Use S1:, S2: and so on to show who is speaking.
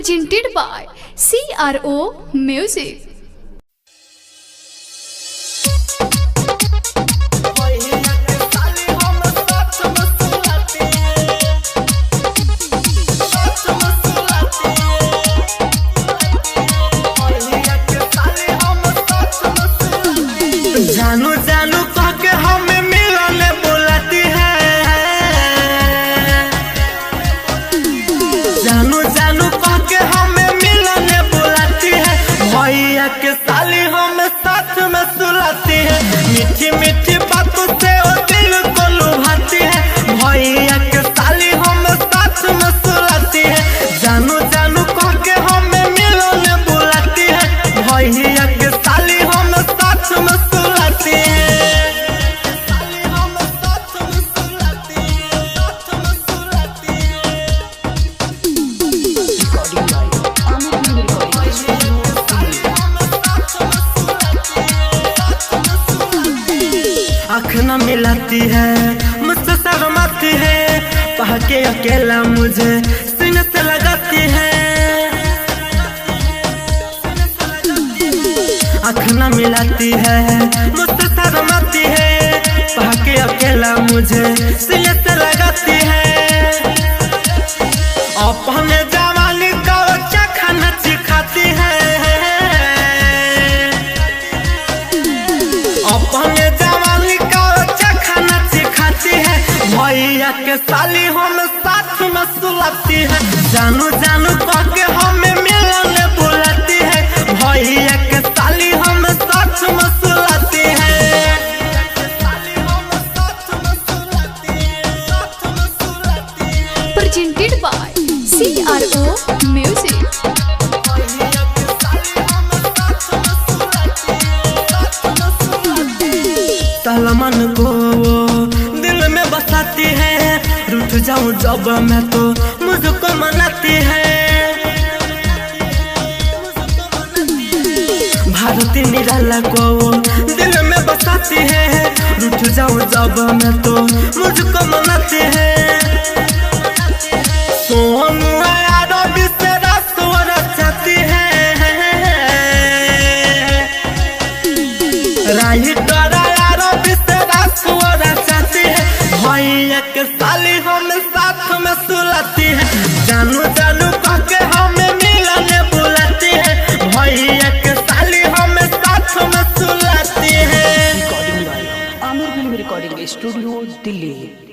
S1: presented by CRO Music.
S2: जानू जानू कह के हमें मिलने बुलाती है। जानू जानू कह के हमें मिलने बुलाती है। भैया के साली हमें साथ में सुलाती है। मीठी मीठी बातों से वो दिल को लुभाती है। भैया के साली हमें साथ में सुलाती है। जानू जानू कह के हमें मिलने बुलाती है। भैया के साली हमें साथ में सुलाती है। आँख न मिलाती है, मुझसे शर्माती है। पहा के अकेला मुझे सीने से लगाती है। आँख न मिलाती है, मुझसे शर्माती है। पहा के अकेला मुझे सीने से लगाती है। अपने जवानी का बच्चा खाना सिखाती है। अपने जवानी का बच्चा खाना सिखाती है। भैया के साली हम साथ में सुलाती है। जानू जानू कह के हमें मिलने बुलाती है। भैया के साली हम साथ में सुलाती है।
S1: Presented by CRO Music.
S2: Salman को वो दिल में बसाती है। रूठ जाऊं जब मैं तो मुझको मनाती है। भारती निराला को वो दिल में बसाती है। रूठ जाऊं जब मैं तो मुझको मनाती है। सोनू यादव से रसवर चाहती है। भैया के साली हमें साथ में सुलाती है। जानू जानू कह के हमें मिलने बुलाती है। भैया के साली हमें साथ में सुलाती है।
S3: Recording Aamir film recording studio Delhi.